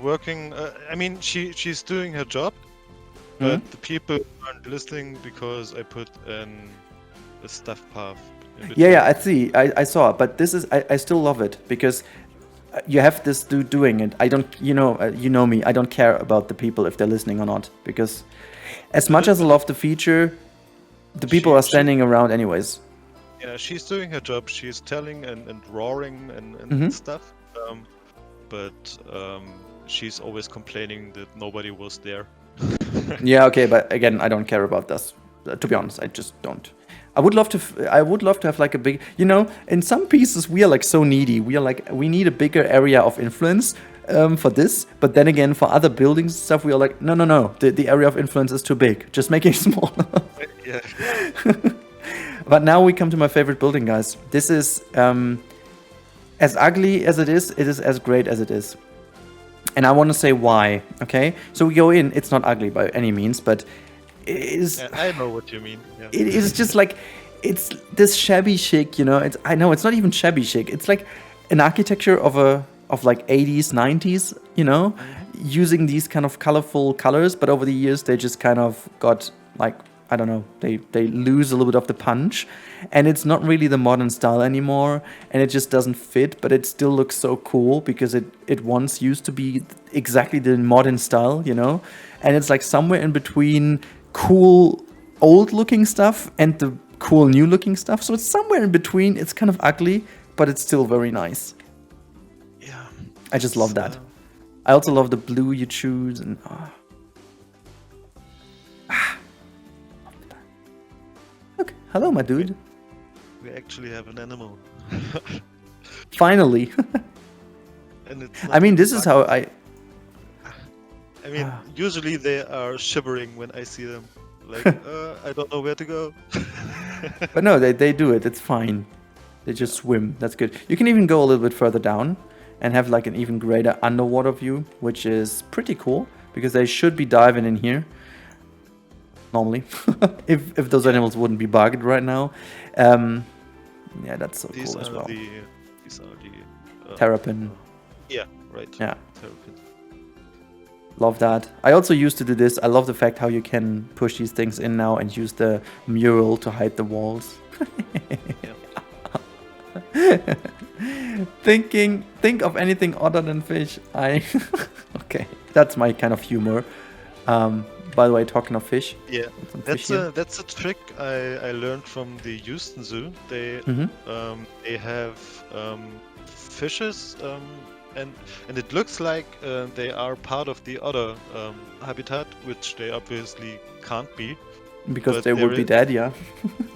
working. I mean, she's doing her job, but the people aren't listening because I put a stuff path. Yeah, I see. I saw, but this is I still love it because you have this dude doing it. I don't, you know me. I don't care about the people if they're listening or not because as much as I love the feature, the people are standing around anyways. Yeah, she's doing her job. She's telling and roaring and stuff. But she's always complaining that nobody was there. Yeah, okay, but again, I don't care about this. To be honest, I just don't. I would love to have like a big, in some pieces we are like so needy. We are like, we need a bigger area of influence for this. But then again, for other buildings and stuff, we are like, no. The area of influence is too big. Just make it smaller. Yeah. But now we come to my favorite building, guys. This is as ugly as it is as great as it is. And I want to say why, okay? So we go in, it's not ugly by any means, but it is... I know what you mean. Yeah. It is just like, it's this shabby chic, I know, it's not even shabby chic. It's like an architecture of like 80s, 90s, using these kind of colorful colors, but over the years they just kind of got like, I don't know, they lose a little bit of the punch, and it's not really the modern style anymore, and it just doesn't fit, but it still looks so cool because it once used to be exactly the modern style, and it's like somewhere in between cool old looking stuff and the cool new looking stuff, so it's somewhere in between. It's kind of ugly, but it's still very nice. Yeah, I just love that. I also love the blue you choose, and look, hello, my dude. We actually have an animal. Finally. And it's I mean, this is how I mean, usually they are shivering when I see them. Like, I don't know where to go. But no, they do it. It's fine. They just swim. That's good. You can even go a little bit further down and have like an even greater underwater view, which is pretty cool because they should be diving in here. Normally, if those animals wouldn't be bugged right now. Yeah, that's so cool as well. These are the... Terrapin. Yeah, right. Yeah. Terrapin. Love that. I also used to do this. I love the fact how you can push these things in now and use the mural to hide the walls. Think of anything other than fish. Okay, that's my kind of humor. By the way, talking of fish. Yeah, that's a trick I learned from the Houston Zoo. They have fishes, and it looks like they are part of the otter habitat, which they obviously can't be. Because they would be dead, yeah.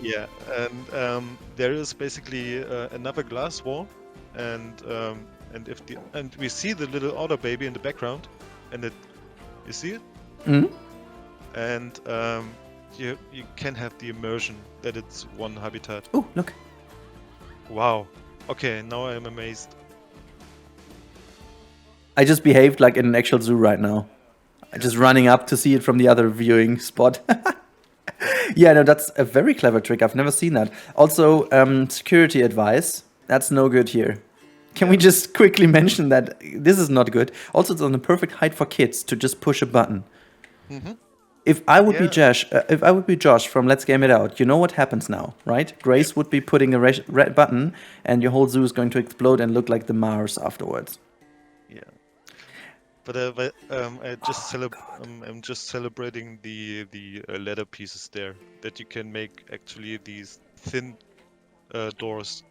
Yeah, and there is basically another glass wall, and we see the little otter baby in the background, and you see it. Mm-hmm. And you can have the immersion that it's one habitat. Oh, look. Wow. Okay, now I'm amazed. I just behaved like in an actual zoo right now. Just running up to see it from the other viewing spot. Yeah, no, that's a very clever trick. I've never seen that. Also, security advice. That's no good here. Can we just quickly mention that this is not good? Also, it's on the perfect height for kids to just push a button. Mm-hmm. If I would be Josh from Let's Game It Out, you know what happens now, right? Grace would be putting a red button, and your whole zoo is going to explode and look like the Mars afterwards. Yeah, but I'm just celebrating the leather pieces there that you can make actually these thin doors.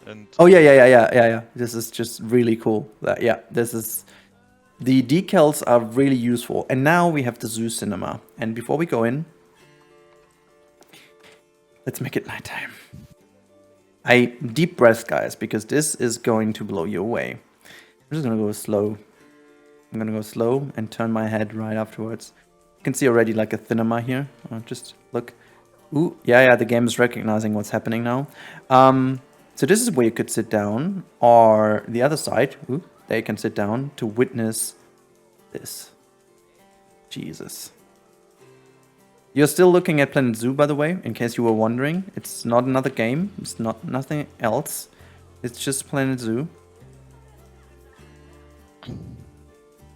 And oh yeah. This is just really cool. Yeah, this is the decals are really useful. And now we have the zoo cinema. And before we go in, let's make it nighttime. I deep breath, guys, because this is going to blow you away. I'm just gonna go slow. I'm gonna go slow and turn my head right afterwards. You can see already like a cinema here. Just look. Ooh, yeah, the game is recognizing what's happening now. So this is where you could sit down, or the other side. Ooh, there you can sit down to witness this. Jesus. You're still looking at Planet Zoo, by the way, in case you were wondering. It's not another game. It's not nothing else. It's just Planet Zoo.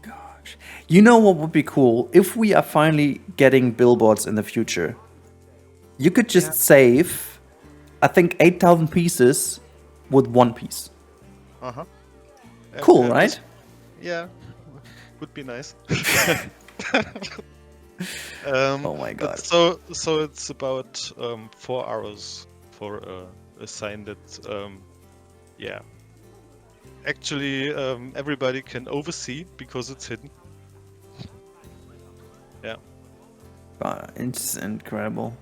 Gosh. You know what would be cool? If we are finally getting billboards in the future. You could just save, I think, 8,000 pieces with one piece. Uh-huh. Cool, right? Yeah. Would be nice. Oh my god. So it's about 4 hours for a sign that actually everybody can oversee because it's hidden. Yeah. It's incredible.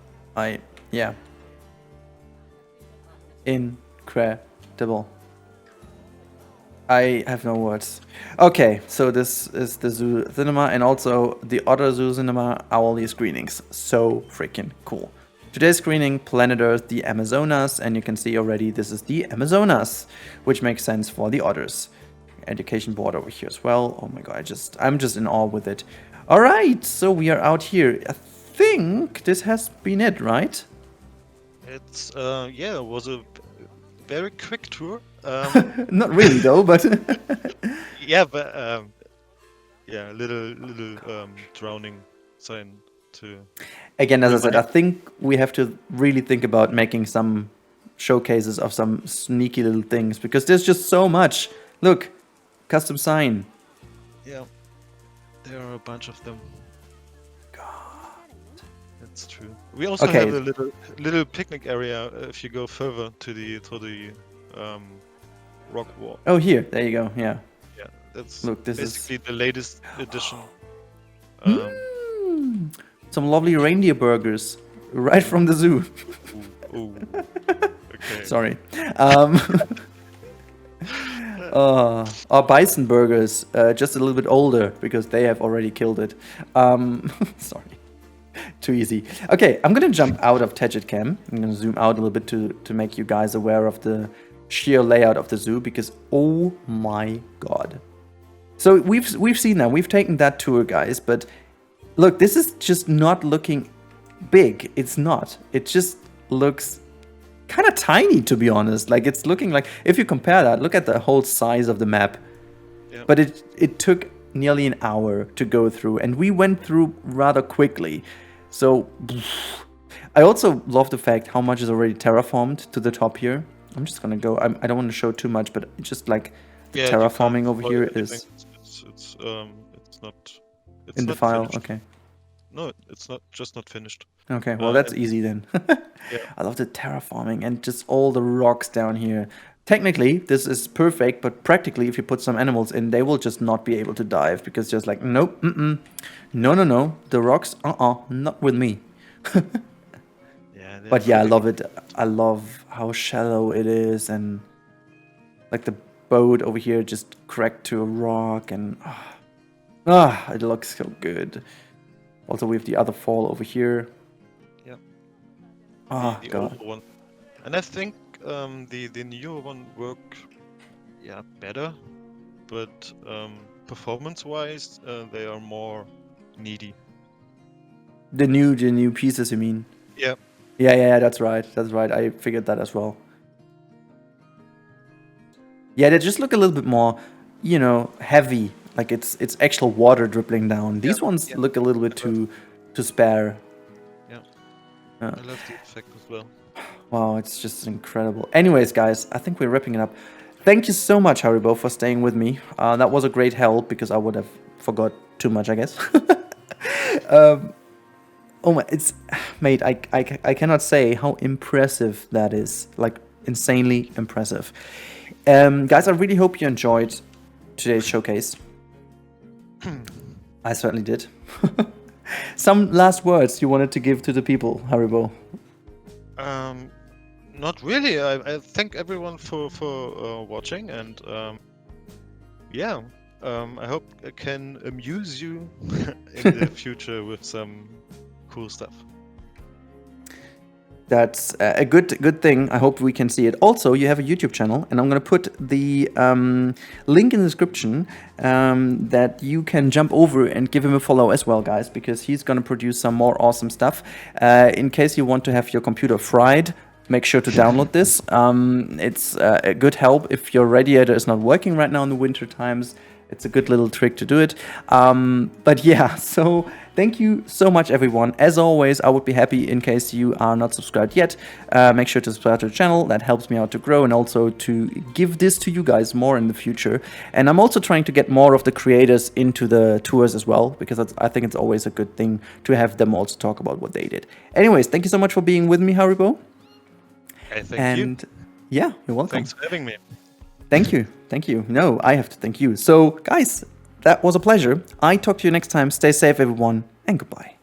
Incredible. I have no words. Okay, so this is the zoo cinema and also the Otter Zoo Cinema hourly screenings. So freaking cool. Today's screening, Planet Earth, the Amazonas, and you can see already this is the Amazonas, which makes sense for the otters. Education board over here as well. Oh my god, I'm just in awe with it. All right, so we are out here. I think this has been it, right? It's it was a very quick tour. Not really though, but yeah, but little drowning sign to. Again, as I said, I think we have to really think about making some showcases of some sneaky little things because there's just so much. Look, custom sign. Yeah, there are a bunch of them. That's true. We also have a little picnic area if you go further to the rock wall. Oh, here, there you go. Yeah. Yeah, that's this basically the latest edition. Some lovely reindeer burgers right from the zoo. Ooh. Okay. Sorry. Or bison burgers, just a little bit older because they have already killed it. Sorry. Too easy. Okay, I'm gonna jump out of Tedget Cam. I'm gonna zoom out a little bit to make you guys aware of the sheer layout of the zoo because oh my god. So we've seen that, we've taken that tour, guys, but look, this is just not looking big. It's not. It just looks kind of tiny, to be honest. Like it's looking like, if you compare that, look at the whole size of the map. Yep. But it took nearly an hour to go through, and we went through rather quickly. So I also love the fact how much is already terraformed to the top here. I'm just gonna go. I don't want to show too much, but it's just like the terraforming over here is. It's not. It's in the not file. finished. Okay. No, it's not finished. Okay, well that's easy then. I love the terraforming and just all the rocks down here. Technically, this is perfect, but practically, if you put some animals in, they will just not be able to dive because just like, nope, no, the rocks, not with me. But yeah, I love it. I love how shallow it is, and like the boat over here just cracked to a rock, and it looks so good. Also, we have the other fall over here. Yeah. Oh god. One. And I think the newer one work better, but performance-wise they are more needy. The new pieces, you mean? Yeah. Yeah, that's right. I figured that as well. Yeah, they just look a little bit more, heavy. Like it's actual water dribbling down. These ones look a little bit too spare. Yeah. I love the effect as well. Wow, it's just incredible. Anyways, guys, I think we're wrapping it up. Thank you so much, Haribo, for staying with me. That was a great help because I would have forgot too much, I guess. Oh my, mate, I cannot say how impressive that is. Like, insanely impressive. Guys, I really hope you enjoyed today's showcase. I certainly did. Some last words you wanted to give to the people, Haribo? Not really. I thank everyone for watching, and I hope I can amuse you in the future with some cool stuff. That's a good thing. I hope we can see it. Also, you have a YouTube channel, and I'm going to put the link in the description that you can jump over and give him a follow as well, guys, because he's going to produce some more awesome stuff. In case you want to have your computer fried, make sure to download this. It's a good help if your radiator is not working right now in the winter times. It's a good little trick to do it. But yeah, so thank you so much, everyone. As always, I would be happy in case you are not subscribed yet. Make sure to subscribe to the channel. That helps me out to grow and also to give this to you guys more in the future. And I'm also trying to get more of the creators into the tours as well, because I think it's always a good thing to have them also talk about what they did. Anyways, thank you so much for being with me, Haribo. Hey, thank you. Yeah, you're welcome. Thanks for having me. Thank you. Thank you. No, I have to thank you. So, guys, that was a pleasure. I talk to you next time. Stay safe, everyone, and goodbye.